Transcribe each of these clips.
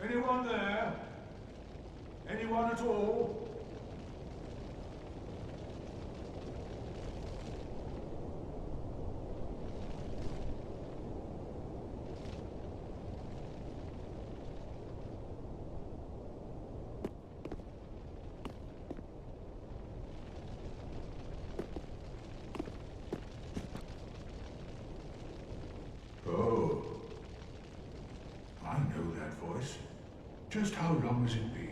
Anyone there? Anyone at all? Oh. I know that voice. Just how long has it been?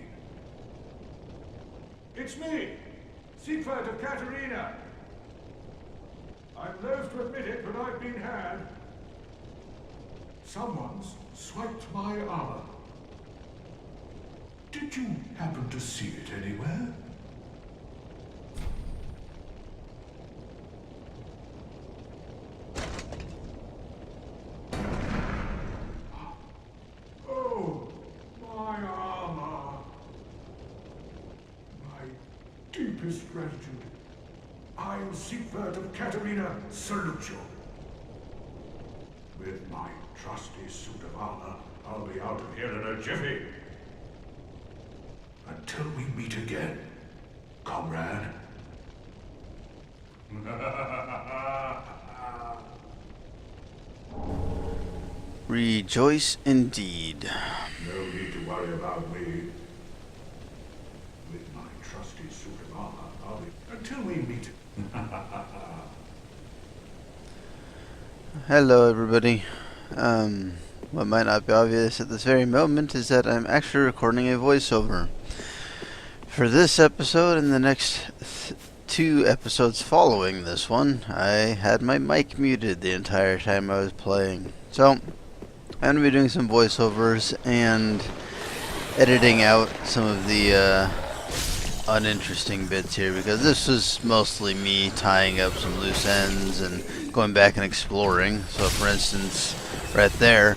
It's me, Siegfried of Katerina. I'm loath to admit it, but I've been had. Someone's swiped my armor. Did you happen to see it anywhere? Oh, my armor. My deepest gratitude. I, Siegfried of Katerina, salute you. With my trusty suit of armor, I'll be out of here in a jiffy. Until we meet again, comrade. Rejoice indeed. No need to worry about me. With my trusty suit of armor, I'll be... Until we meet. Hello everybody. What might not be obvious at this very moment is that I'm actually recording a voiceover. For this episode and the next two episodes following this one, I had my mic muted the entire time I was playing. So, I'm going to be doing some voiceovers and editing out some of the uninteresting bits here, because this was mostly me tying up some loose ends and going back and exploring. So for instance, right there,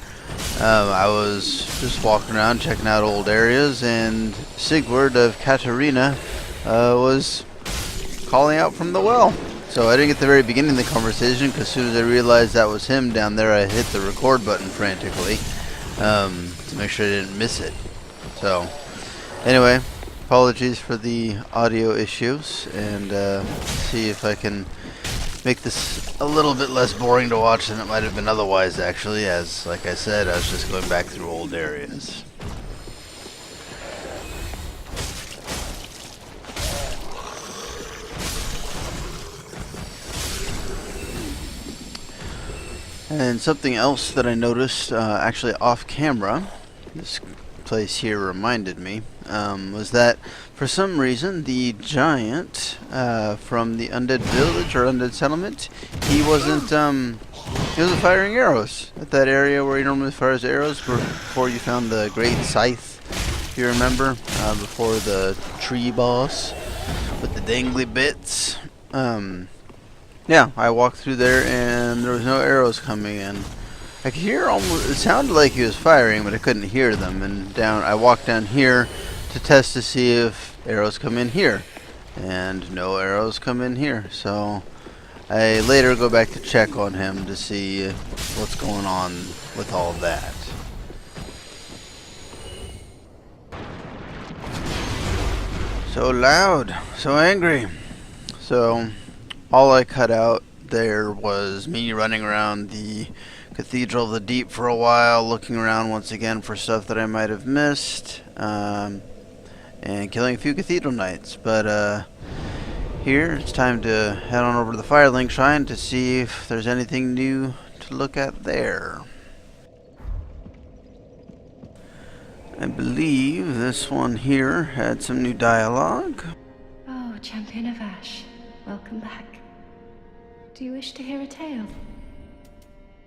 I was just walking around checking out old areas, and Sigurd of Katerina was calling out from the well. So I didn't get the very beginning of the conversation, because as soon as I realized that was him down there, I hit the record button frantically to make sure I didn't miss it. So anyway, apologies for the audio issues, and see if I can make this a little bit less boring to watch than it might have been otherwise, actually, as, like I said, I was just going back through old areas. And something else that I noticed, actually off camera, this place here reminded me, was that for some reason the giant from the undead village or undead settlement, he wasn't firing arrows at that area where he normally fires arrows before you found the great scythe, if you remember, before the tree boss with the dangly bits. Yeah, I walked through there and there was no arrows coming in. I could hear almost, it sounded like he was firing, but I couldn't hear them. And I walked down here to test to see if arrows come in here, and no arrows come in here. So I later go back to check on him to see what's going on with all of that. So loud, so angry. So all I cut out there was me running around the Cathedral of the Deep for a while, looking around once again for stuff that I might have missed, and killing a few Cathedral Knights. But here it's time to head on over to the Firelink Shrine to see if there's anything new to look at there. I believe this one here had some new dialogue. Oh, Champion of Ash, welcome back. Do you wish to hear a tale?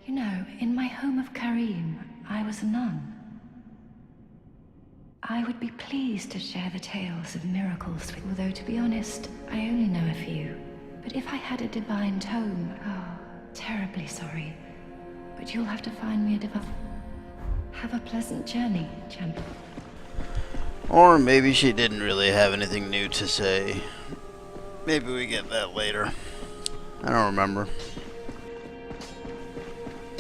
You know, in my home of Karim, I was a nun. I would be pleased to share the tales of miracles with you, although to be honest, I only know a few. But if I had a divine tome, oh, terribly sorry. But you'll have to find me a divine... Have a pleasant journey, champion. Or maybe she didn't really have anything new to say. Maybe we get that later. I don't remember.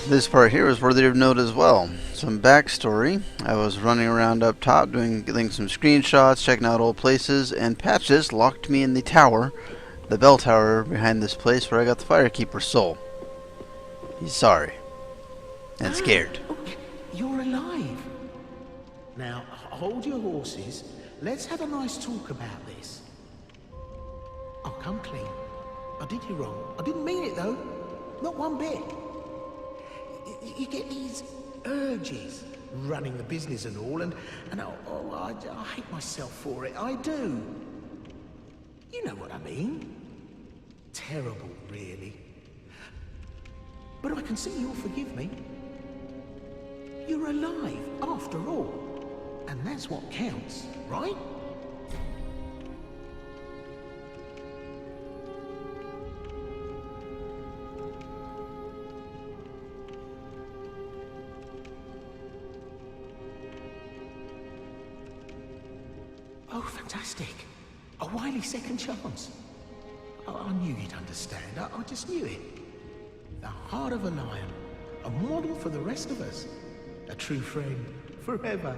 This part here is worthy of note as well. Some backstory. I was running around up top getting some screenshots, checking out old places, and Patches locked me in the tower, the bell tower behind this place where I got the Firekeeper's soul. He's sorry. And scared. Oh, you're alive. Now, hold your horses. Let's have a nice talk about this. Oh, come clean. I did you wrong. I didn't mean it, though. Not one bit. You get these urges, running the business and all, and I hate myself for it. I do. You know what I mean. Terrible, really. But I can see you'll forgive me. You're alive, after all. And that's what counts, right? Oh, fantastic. A wily second chance. I knew you'd understand. I just knew it. The heart of a lion. A model for the rest of us. A true friend. Forever.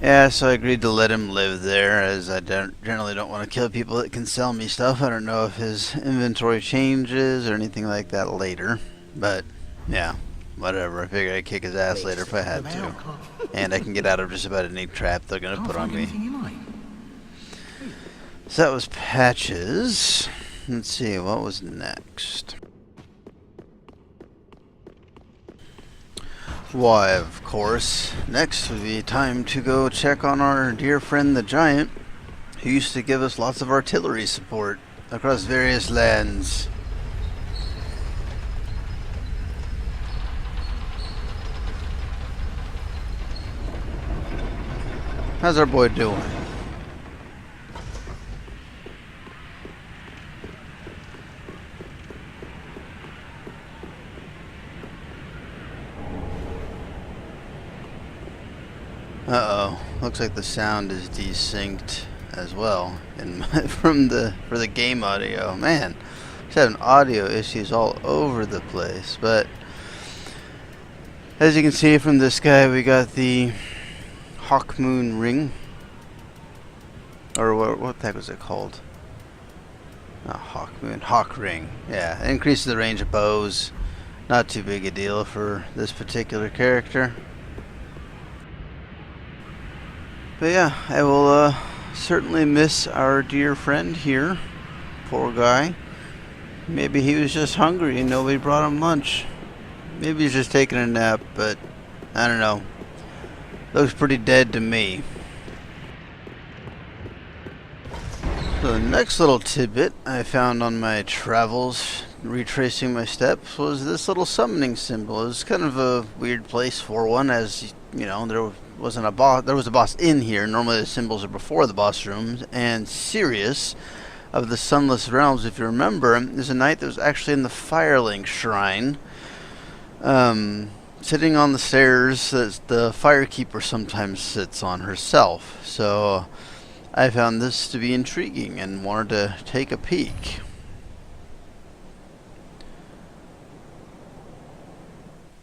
Yeah, so I agreed to let him live there, as I generally don't want to kill people that can sell me stuff. I don't know if his inventory changes or anything like that later. But, yeah. Whatever, I figured I'd kick his ass later if I had to. And I can get out of just about any trap they're going to put on me. So that was Patches. Let's see, what was next? Why, of course, next would be time to go check on our dear friend the Giant, who used to give us lots of artillery support across various lands. How's our boy doing? Uh-oh. Looks like the sound is desynced as well for the game audio. Man, just having audio issues all over the place. But as you can see from this guy, we got the Hawk Moon Ring, or what the heck was it called? Not Hawk Moon, Hawk Ring. Yeah, it increases the range of bows. Not too big a deal for this particular character. But yeah, I will certainly miss our dear friend here. Poor guy. Maybe he was just hungry and nobody brought him lunch. Maybe he's just taking a nap, but I don't know. Looks pretty dead to me. So the next little tidbit I found on my travels, retracing my steps, was this little summoning symbol. It was kind of a weird place for one, as you know, there was a boss in here. Normally the symbols are before the boss rooms. And Sirius of the Sunless Realms, if you remember, is a knight that was actually in the Firelink Shrine. Sitting on the stairs that the Firekeeper sometimes sits on herself. So I found this to be intriguing and wanted to take a peek.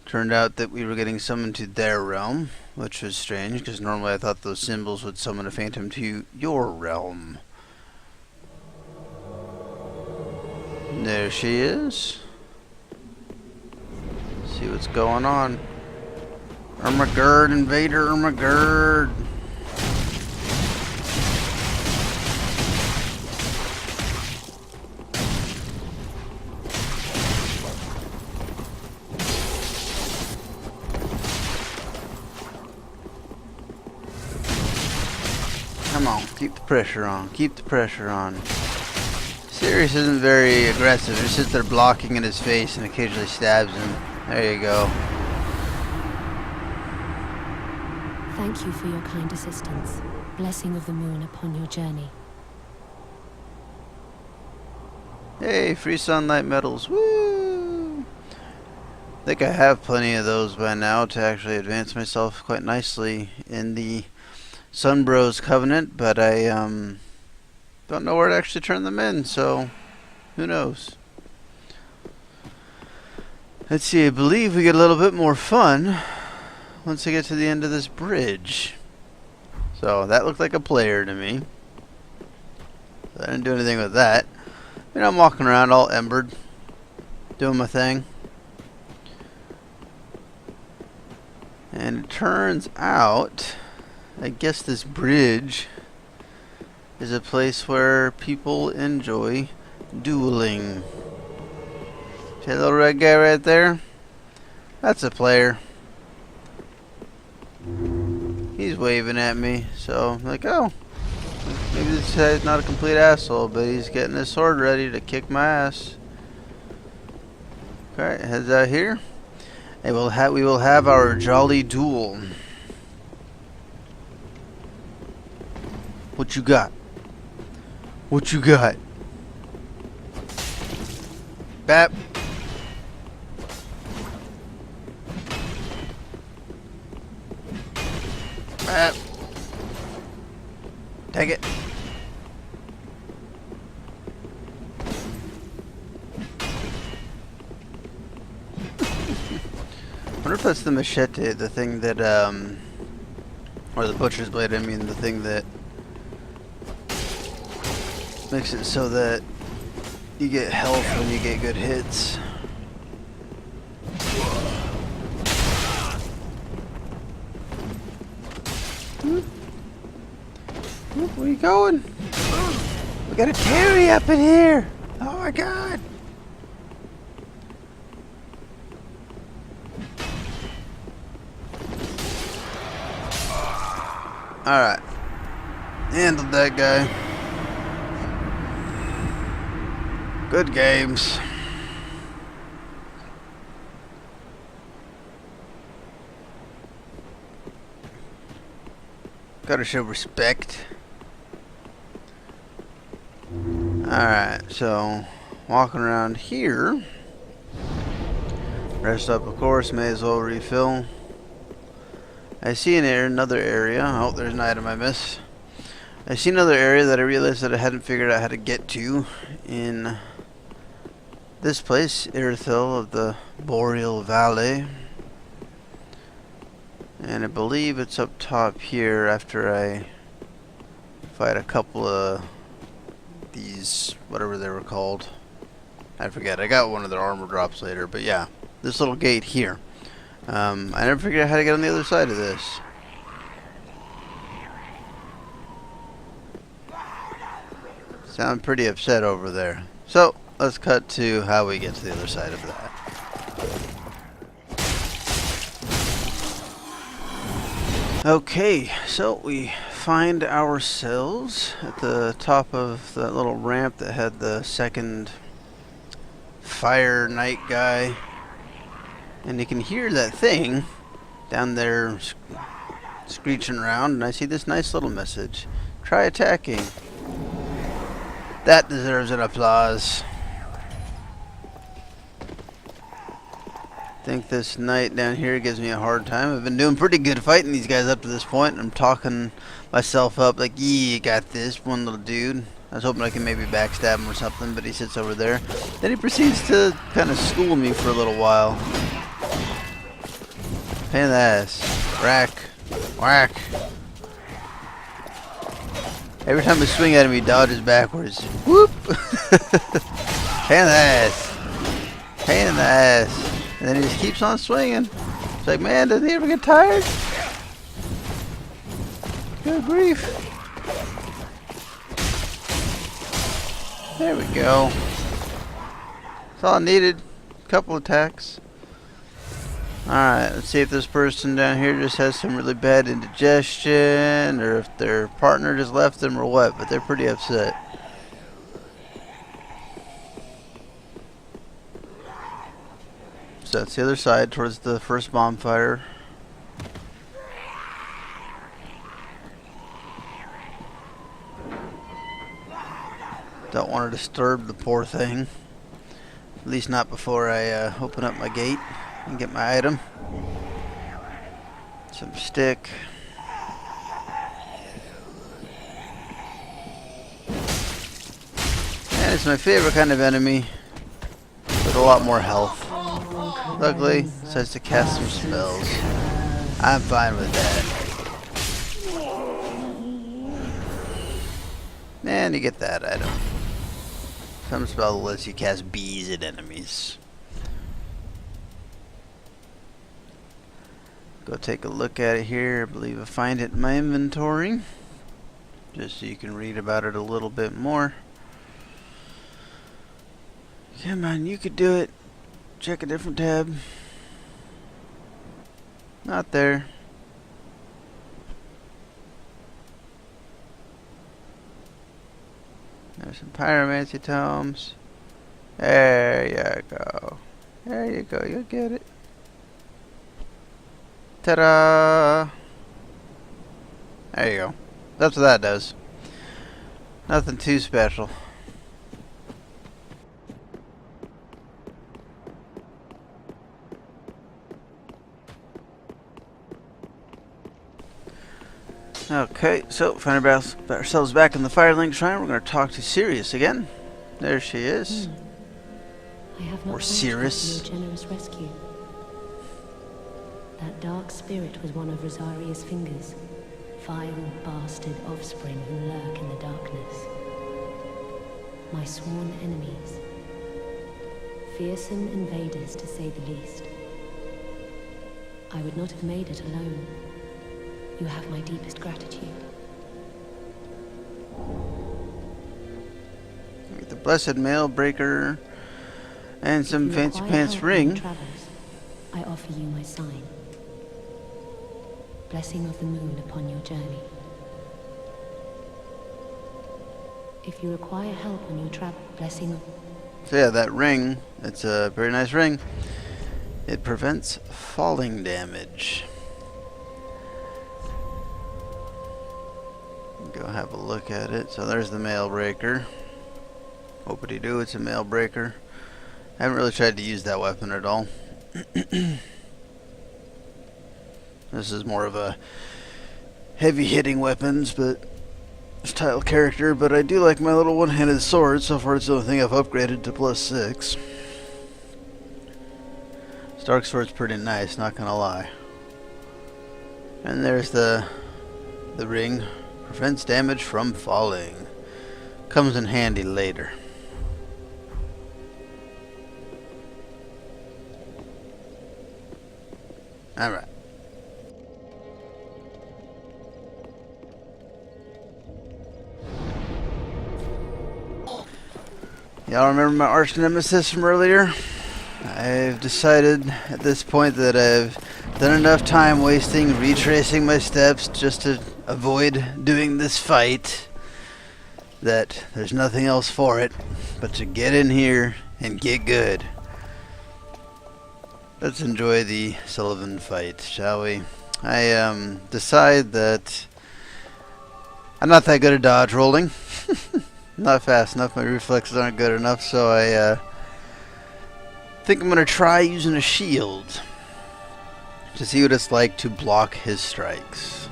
Turned out that we were getting summoned to their realm, which was strange, because normally I thought those symbols would summon a phantom to your realm. There she is. See what's going on. Ermagerd, Invader, Ermagerd. Come on, keep the pressure on, keep the pressure on. Sirius isn't very aggressive, just sits there blocking in his face and occasionally stabs him. There you go. Thank you for your kind assistance. Blessing of the moon upon your journey. Hey, free sunlight medals. Woo! I think I have plenty of those by now to actually advance myself quite nicely in the Sunbros Covenant, but I don't know where to actually turn them in, so Who knows? Let's see, I believe we get a little bit more fun once we get to the end of this bridge. So that looked like a player to me. So I didn't do anything with that. You know, I'm walking around all embered, doing my thing. And it turns out, I guess this bridge is a place where people enjoy dueling. See that little red guy right there? That's a player. He's waving at me, so I'm like, oh, maybe this guy's not a complete asshole, but he's getting his sword ready to kick my ass. Okay, heads out here. And we will have our jolly duel. What you got? What you got? Bap. Bap. Take it. I wonder if that's the machete, the thing that, or the butcher's blade, I mean, the thing that makes it so that you get health when you get good hits. Where are you going? We got a Terry up in here! Oh my god! Alright. Handled that guy. Good games. Gotta show respect. Alright, so walking around here. Rest up, of course, may as well refill. I see another area. Oh, there's an item I missed. I see another area that I realized that I hadn't figured out how to get to in this place, Irithyll of the Boreal Valley. And I believe it's up top here after I fight a couple of these, whatever they were called. I forget. I got one of their armor drops later, but yeah, this little gate here. I never figured out how to get on the other side of this. Sound pretty upset over there. So, let's cut to how we get to the other side of that. Okay, so we find ourselves at the top of that little ramp that had the second fire knight guy. And you can hear that thing down there screeching around, and I see this nice little message. Try attacking. That deserves an applause. I think this knight down here gives me a hard time. I've been doing pretty good fighting these guys up to this point. I'm talking myself up like, yeah, you got this, one little dude. I was hoping I could maybe backstab him or something, but he sits over there. Then he proceeds to kind of school me for a little while. Pain in the ass. Whack. Whack. Every time I swing at him, he dodges backwards. Whoop! Pain in the ass. Pain in the ass. And then he just keeps on swinging. It's like, man, doesn't he ever get tired? Good grief. There we go. That's all I needed. A couple attacks. Alright, let's see if this person down here just has some really bad indigestion, or if their partner just left them or what, but they're pretty upset. So that's the other side towards the first bonfire. Don't want to disturb the poor thing. At least not before I open up my gate and get my item. Some stick. And It's my favorite kind of enemy, with a lot more health. Luckily, it says to cast some spells. I'm fine with that. And you get that item. Some spell lets you cast bees at enemies. Go take a look at it here. I believe I find it in my inventory. Just so you can read about it a little bit more. Come on, you could do it. Check a different tab. Not there. There's some pyromancy tomes. There you go. There you go. You'll get it. Ta-da! There you go. That's what that does. Nothing too special. Okay, so find ourselves back in the Firelink Shrine. We're going to talk to Sirius again. There she is. I have not Or thanked you Cirrus. for your generous rescue. That dark spirit was one of Rosaria's fingers. Vile bastard offspring who lurk in the darkness. My sworn enemies. Fearsome invaders, to say the least. I would not have made it alone. You have my deepest gratitude. The Blessed Mail Breaker and some If you fancy require pants help on your ring. travels, I offer you my sign. Blessing of the moon upon your journey. If you require help on your travel, blessing of... So yeah, that ring, it's a very nice ring. It prevents falling damage. Go have a look at it. So there's the mail breaker. Whoopity-doo, it's a mail breaker. I haven't really tried to use that weapon at all. This is more of a heavy-hitting weapons, but style character. But I do like my little one-handed sword. So far, it's the only thing I've upgraded to +6. Stark sword's pretty nice, not gonna lie. And there's the ring. Prevents damage from falling. Comes in handy later. Alright. Y'all remember my arch nemesis from earlier? I've decided at this point that I've done enough time wasting retracing my steps just to avoid doing this fight, that there's nothing else for it but to get in here and get good. Let's enjoy the Sullivan fight, shall we? I decide that I'm not that good at dodge rolling. Not fast enough, my reflexes aren't good enough, so I think I'm going to try using a shield to see what it's like to block his strikes.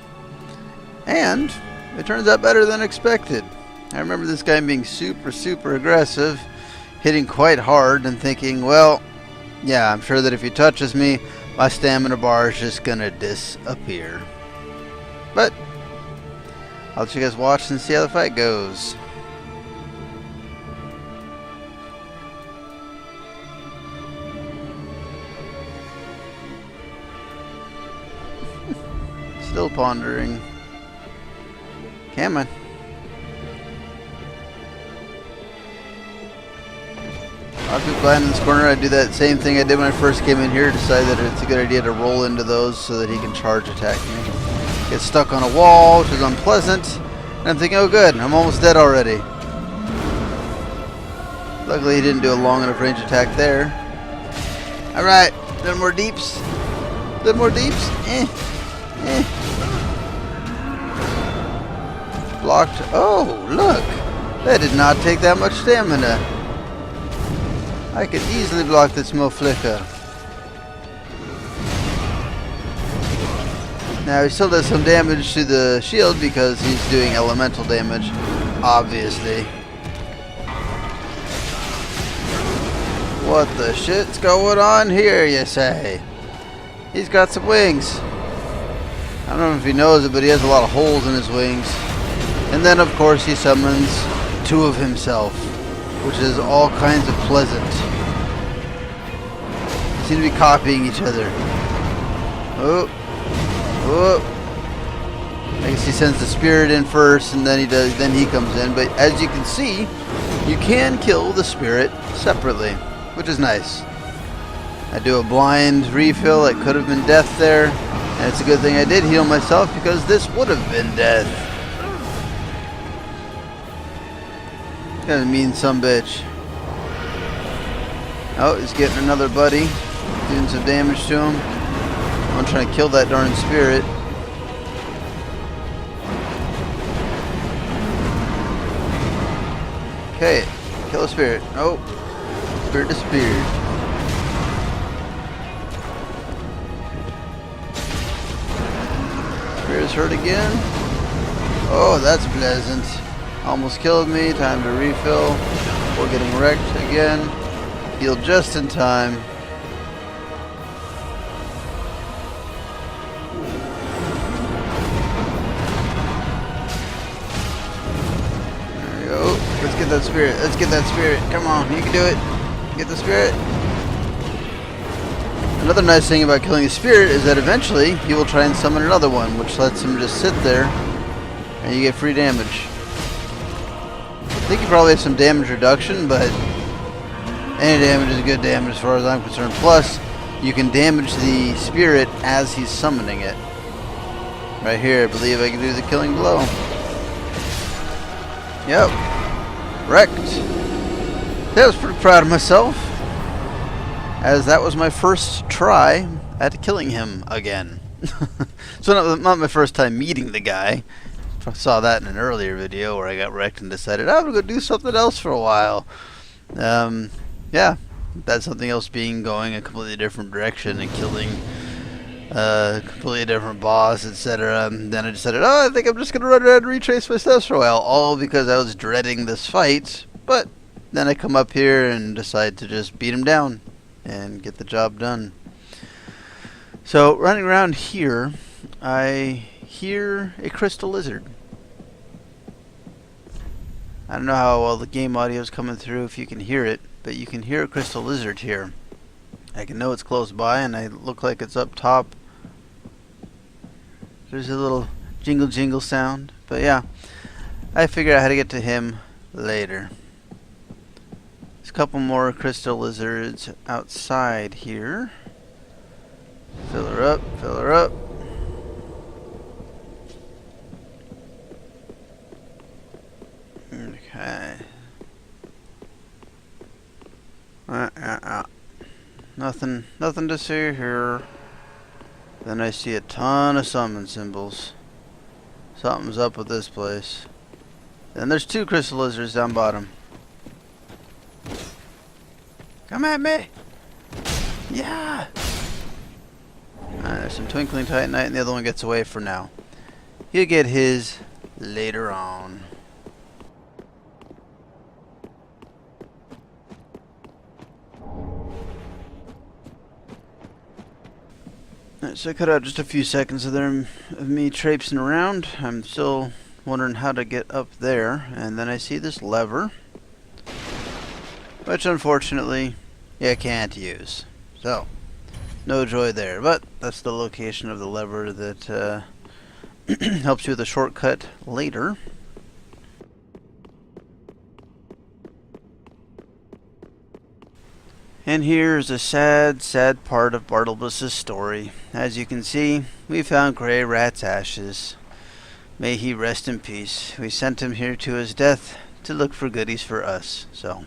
And it turns out better than expected. I remember this guy being super aggressive, hitting quite hard and thinking, well, yeah, I'm sure that if he touches me, my stamina bar is just going to disappear. But I'll let you guys watch and see how the fight goes. Still pondering. Come on. I'll be blind in this corner. I do that same thing I did when I first came in here. Decide that it's a good idea to roll into those so that he can charge attack me. Get stuck on a wall, which is unpleasant. And I'm thinking, oh good, I'm almost dead already. Luckily he didn't do a long enough range attack there. Alright, little more deeps. Little more deeps. Blocked. Oh, look. That did not take that much stamina. I could easily block this moflicker. Now he still does some damage to the shield because he's doing elemental damage, obviously. What the shit's going on here, you say? He's got some wings. I don't know if he knows it, but he has a lot of holes in his wings. And then, of course, he summons two of himself, which is all kinds of pleasant. They seem to be copying each other. Oh. Oh. I guess he sends the spirit in first, and then he comes in. But as you can see, you can kill the spirit separately, which is nice. I do a blind refill. It could have been death there, and it's a good thing I did heal myself because this would have been death. Kind of mean sumbitch. Oh, he's getting another buddy, doing some damage to him. I'm trying to kill that darn spirit. Okay, kill a spirit. Oh, spirit disappeared. Spirit's hurt again. Oh, that's pleasant. Almost killed me. Time to refill. We're getting wrecked again. Healed just in time. There we go. Let's get that spirit. Let's get that spirit. Come on, you can do it. Get the spirit. Another nice thing about killing a spirit is that eventually he will try and summon another one, which lets him just sit there and you get free damage. I think you probably have some damage reduction, but any damage is good damage as far as I'm concerned. Plus, you can damage the spirit as he's summoning it. Right here, I believe I can do the killing blow. Yep. Wrecked. I was pretty proud of myself, as that was my first try at killing him again. So not my first time meeting the guy. I saw that in an earlier video where I got wrecked and decided I'm going to go do something else for a while. Yeah, that's something else being going a completely different direction and killing a completely different boss, etc. Then I decided, oh, I think I'm just going to run around and retrace my steps for a while, all because I was dreading this fight. But then I come up here and decide to just beat him down and get the job done. So running around here, I hear a crystal lizard. I don't know how well the game audio is coming through if you can hear it, but you can hear a crystal lizard here. I can know it's close by, and I look like it's up top. There's a little jingle jingle sound, but yeah, I figured out how to get to him later. There's a couple more crystal lizards outside here. Fill her up, fill her up. Okay. Nothing to see here. Then I see a ton of summon symbols. Something's up with this place. Then there's two crystal lizards down bottom. Come at me! Yeah! There's some twinkling titanite, and the other one gets away for now. He'll get his later on. Alright, so I cut out just a few seconds of me traipsing around. I'm still wondering how to get up there, and then I see this lever, which unfortunately you can't use. So, no joy there, but that's the location of the lever that helps you with a shortcut later. And here's a sad, sad part of Bartlebus's story. As you can see, we found Grey Rat's ashes. May he rest in peace. We sent him here to his death to look for goodies for us. So,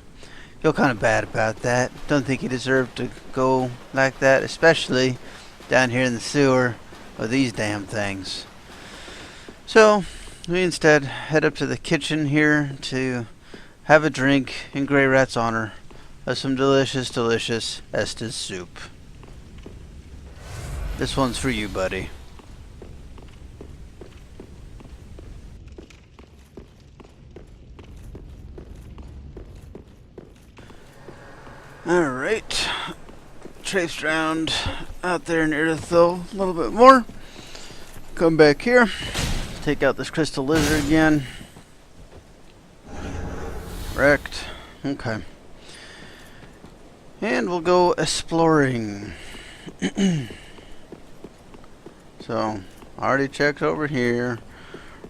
feel kind of bad about that. Don't think he deserved to go like that, especially down here in the sewer with these damn things. So, we instead head up to the kitchen here to have a drink in Grey Rat's honor of some delicious, delicious Estes soup. This one's for you, buddy. Alright, traipsed around out there in Irithyll a little bit more. Come back here. Take out this crystal lizard again. Wrecked. Okay. And we'll go exploring. So, already checked over here.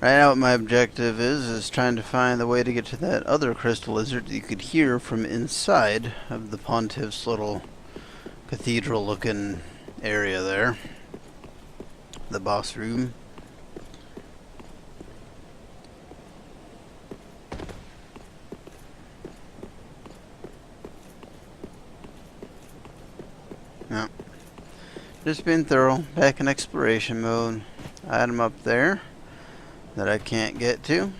Right now what my objective is trying to find the way to get to that other crystal lizard that you could hear from inside of the Pontiff's little cathedral looking area there. The boss room. Yep. Just being thorough. Back in exploration mode. Item up there that I can't get to.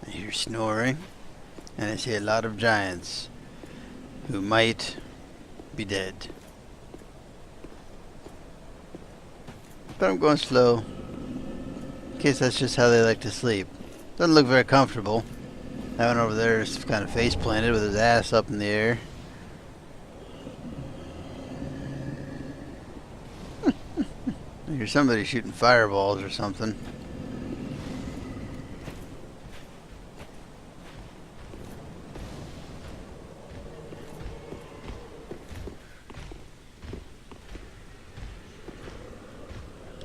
I hear snoring, and I see a lot of giants who might be dead. But I'm going slow, in case that's just how they like to sleep. Doesn't look very comfortable. That one over there is kind of face planted with his ass up in the air. I hear somebody shooting fireballs or something.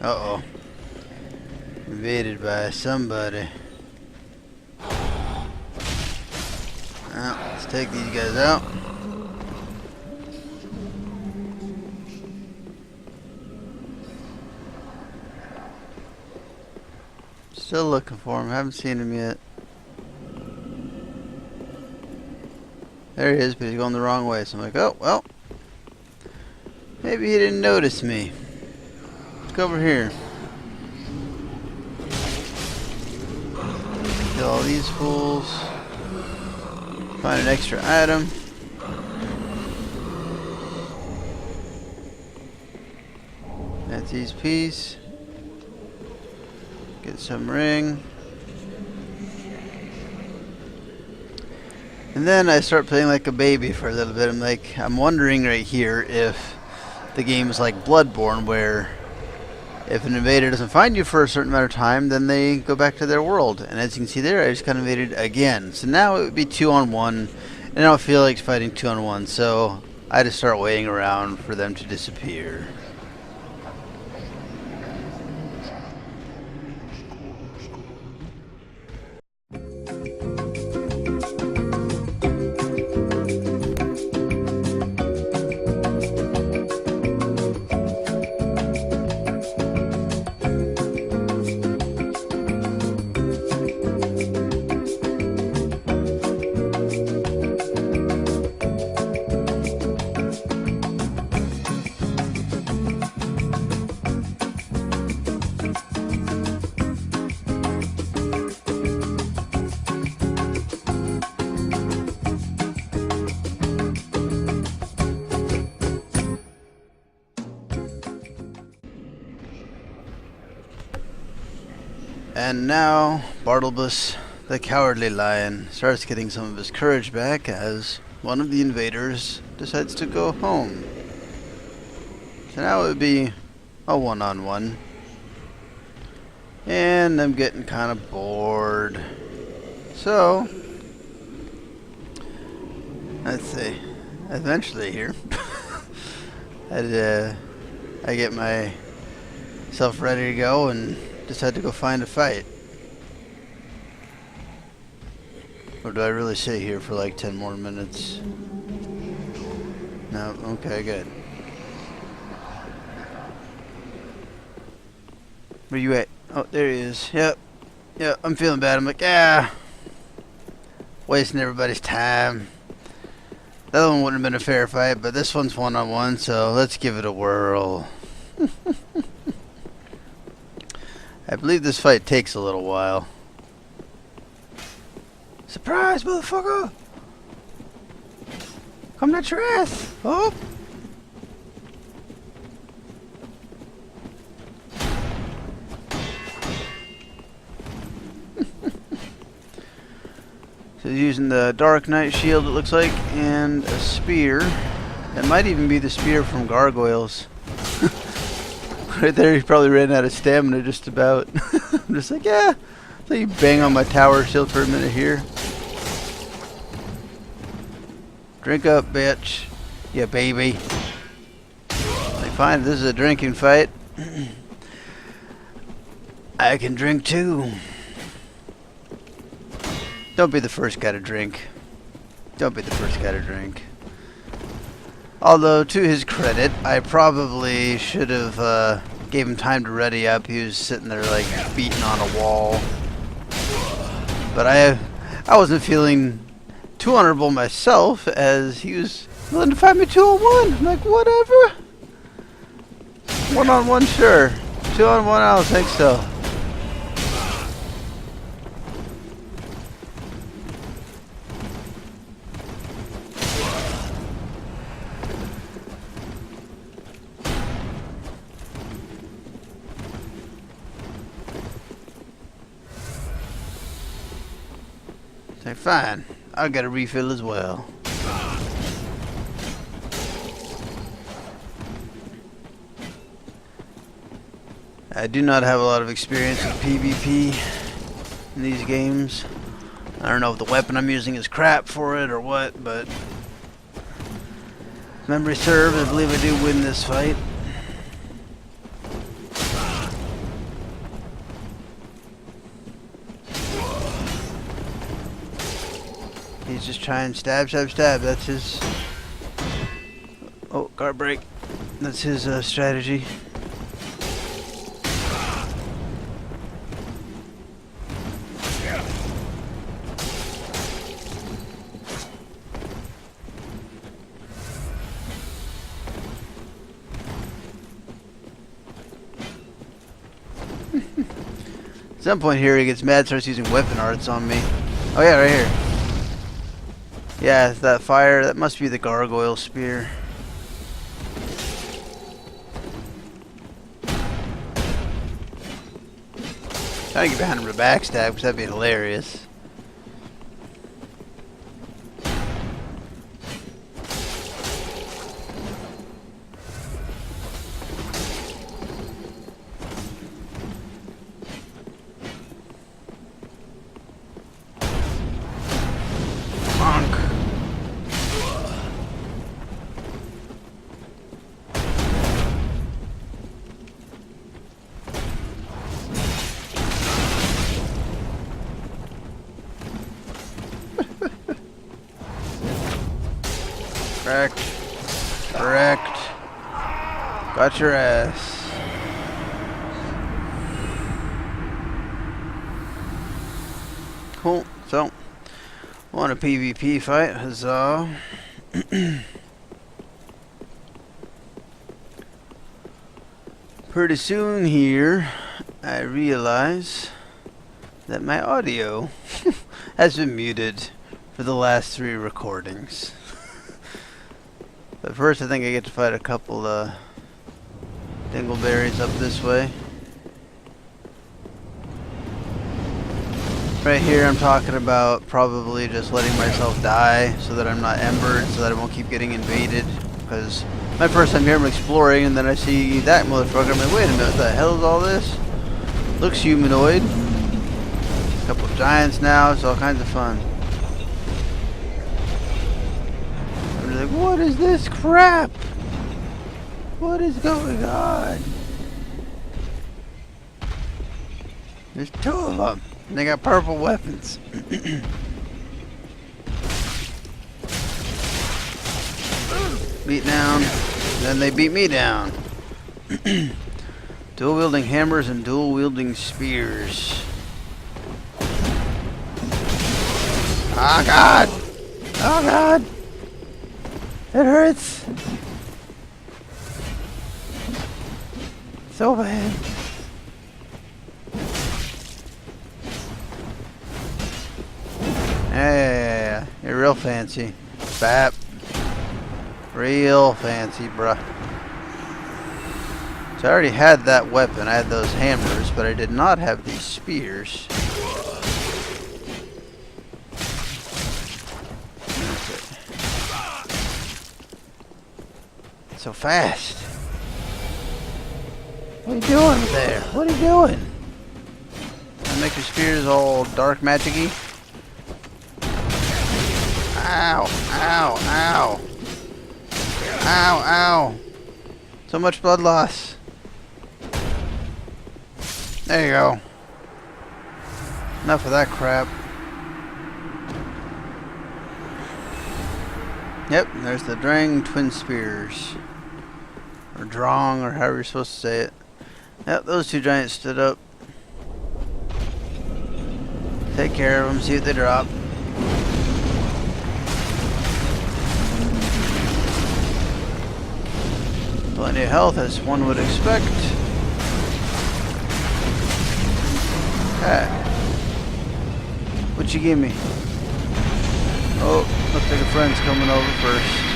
Uh-oh. Invaded by somebody. Well, let's take these guys out. Still looking for him. Haven't seen him yet. There he is, but he's going the wrong way. So I'm like, oh, well. Maybe he didn't notice me. Let's go over here. Kill all these fools. Find an extra item. That's his piece. Get some ring. And then I start playing like a baby for a little bit. I'm wondering right here if the game is like Bloodborne, where if an invader doesn't find you for a certain amount of time, then they go back to their world. And as you can see there, I just got invaded again. So now it would be 2-on-1, and I don't feel like fighting 2-on-1, so I just start waiting around for them to disappear. And now, Bartlebus, the Cowardly Lion, starts getting some of his courage back as one of the invaders decides to go home. So now it would be a 1-on-1. And I'm getting kind of bored. So, let's see. Eventually here, I get myself ready to go and decide to go find a fight. Or do I really sit here for like 10 more minutes? No, okay, good. Where you at? Oh, there he is. Yep, I'm feeling bad. I'm like, yeah, wasting everybody's time. The other one wouldn't have been a fair fight, but this one's 1-on-1, so let's give it a whirl. I believe this fight takes a little while. Surprise, motherfucker! Come at your ass! Oh! So he's using the Dark Knight shield, it looks like, and a spear. That might even be the spear from Gargoyles. Right there, he probably ran out of stamina just about. I'm just like, yeah. So you bang on my tower shield for a minute here. Drink up, bitch. Yeah, baby. Like, fine, this is a drinking fight. I can drink too. Don't be the first guy to drink. Don't be the first guy to drink. Although, to his credit, I probably should have gave him time to ready up. He was sitting there like beating on a wall. But I wasn't feeling too honorable myself, as he was willing to fight me 2-on-1. I'm like, whatever. 1-on-1, sure. 2-on-1, I don't think so. Say, fine. I'll get a refill as well. I do not have a lot of experience with PvP in these games. I don't know if the weapon I'm using is crap for it or what, but if memory serves, I believe I do win this fight. He's just trying stab, stab, stab. That's his... Oh, guard break. That's his strategy. At some point here he gets mad, starts using weapon arts on me. Oh yeah, right here. Yeah, it's that fire. That must be the gargoyle spear. Trying to get behind him to backstab, because that'd be hilarious. Correct. Correct. Got your ass. Cool. So, want a PvP fight? Huzzah. Pretty soon here, I realize that my audio has been muted for the last 3 recordings. But first I think I get to fight a couple dingleberries up this way. Right here I'm talking about probably just letting myself die so that I'm not embered, so that I won't keep getting invaded. Because my first time here I'm exploring and then I see that motherfucker. I'm like, wait a minute, what the hell is all this? Looks humanoid. A couple of giants now, it's all kinds of fun. Like, what is this crap? What is going on? There's 2 of them. And they got purple weapons. Beat down. Then they beat me down. Dual wielding hammers and dual wielding spears. Oh god! Oh god! It hurts so bad. Yeah, you're real fancy. Bap. Real fancy, bruh. So I already had that weapon. I had those hammers, but I did not have these spears. so fast? What are you doing there? What are you doing? Make your spears all dark magic-y? Ow, ow, ow. Ow, ow. So much blood loss. There you go. Enough of that crap. Yep, there's the Drang Twin Spears. Or Drong, or however you're supposed to say it. Yep, those two giants stood up. Take care of them, see what they drop. Plenty of health, as one would expect. Ah. What you give me? Oh, looks like a friend's coming over first.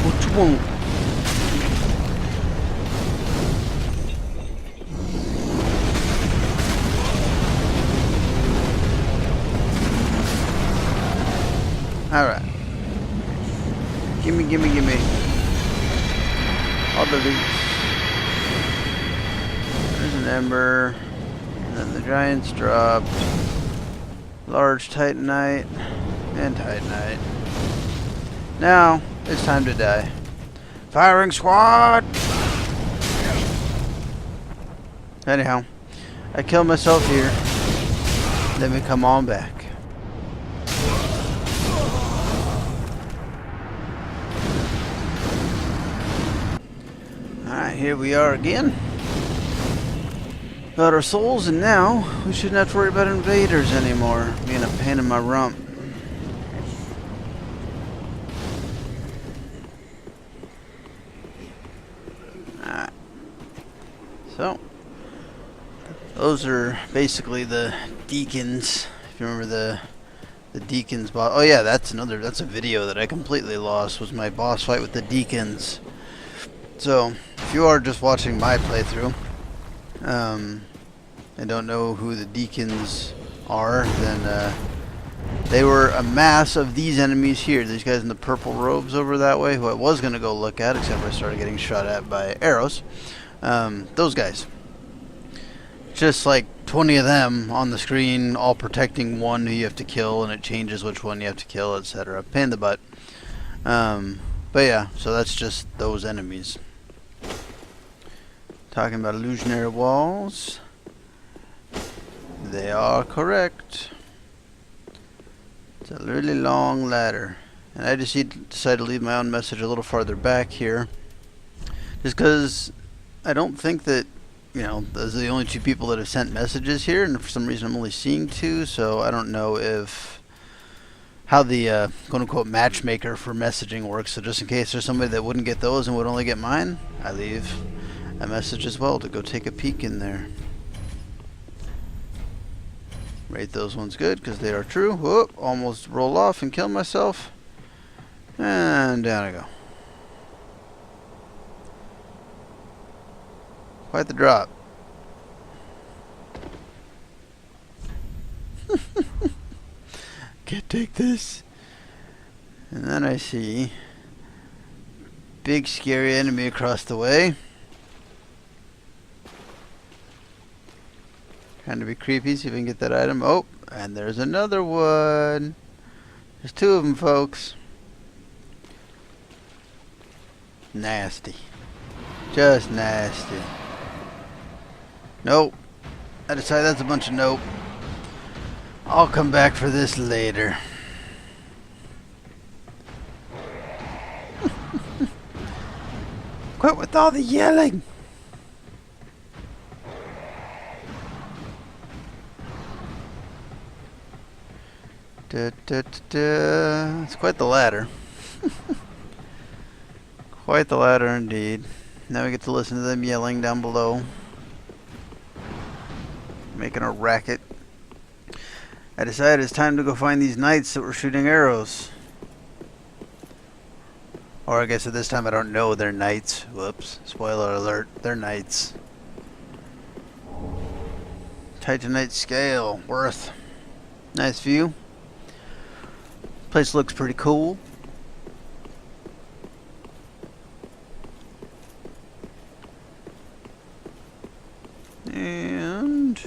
What you want? Alright. Gimme, gimme, gimme. All the loot. There's an ember. And then the giants dropped. Large titanite. And titanite. Now, it's time to die. Firing squad! Anyhow, I killed myself here. Let me come on back. Alright, here we are again. Got our souls, and now we shouldn't have to worry about invaders anymore. Being a pain in my rump. Alright. So, those are basically the deacons. If you remember the deacons boss. Oh yeah, that's a video that I completely lost, was my boss fight with the deacons. So, if you are just watching my playthrough, and don't know who the deacons are, then they were a mass of these enemies here. These guys in the purple robes over that way, who I was going to go look at, except for I started getting shot at by arrows. Those guys. Just like 20 of them on the screen, all protecting one who you have to kill, and it changes which one you have to kill, etc. Pain in the butt. But yeah, so that's just those enemies. Talking about illusionary walls. They are correct. It's a really long ladder. And I just decided to leave my own message a little farther back here. Just because I don't think that, you know, those are the only two people that have sent messages here. And for some reason I'm only seeing two. So I don't know how the quote-unquote matchmaker for messaging works. So just in case there's somebody that wouldn't get those and would only get mine, I leave a message as well to go take a peek in there. Rate those ones good because they are true. Whoop, almost roll off and kill myself. And down I go. Quite the drop. Can't take this. And then I see big scary enemy across the way. Trying to be creepy, see if we can get that item. Oh, and there's another one. There's two of them, folks. Nasty. Just nasty. Nope. I decided that's a bunch of nope. I'll come back for this later. Quit with all the yelling. It's quite the ladder. Quite the ladder indeed. Now we get to listen to them yelling down below. Making a racket. I decided it's time to go find these knights that were shooting arrows. Or I guess at this time I don't know they're knights. Whoops. Spoiler alert. They're knights. Titanite scale. Worth. Nice view. Place looks pretty cool. And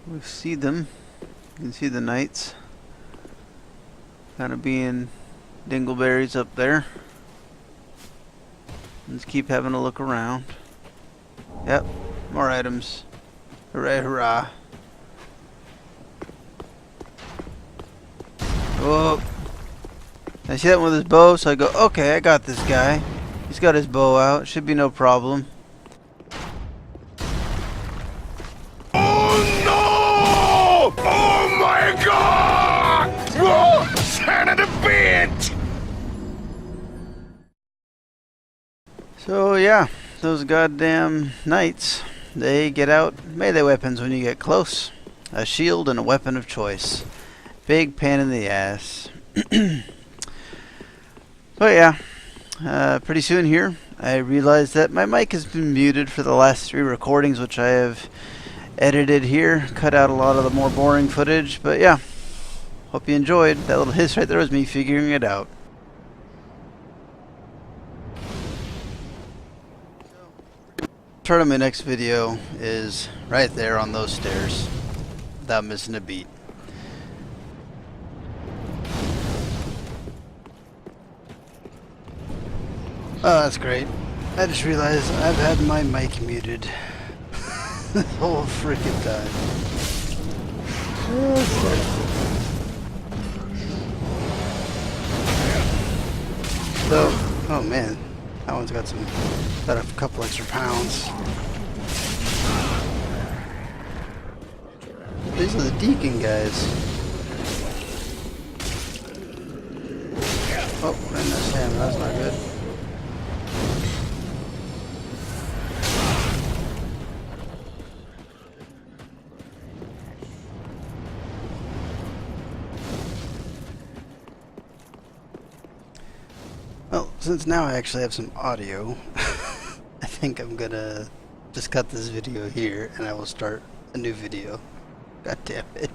we see them. You can see the knights kind of being dingleberries up there. Let's keep having a look around. Yep, more items. Hooray, hurrah. Oh, I see that one with his bow, so I go, okay, I got this guy. He's got his bow out, should be no problem. Oh no! Oh my god! Oh, son of a bitch! So yeah, those goddamn knights, they get out melee weapons when you get close. A shield and a weapon of choice. Big pain in the ass. But yeah, pretty soon here, I realized that my mic has been muted for the last 3 recordings, which I have edited here. Cut out a lot of the more boring footage, but yeah. Hope you enjoyed. That little hiss right there was me figuring it out. Start of my next video is right there on those stairs, without missing a beat. Oh, that's great. I just realized I've had my mic muted the whole freaking time. So, oh man, that one's got a couple extra pounds. These are the deacon guys. Oh, and that's him. That's not good. Well, since now I actually have some audio, I think I'm gonna just cut this video here and I will start a new video. God damn it.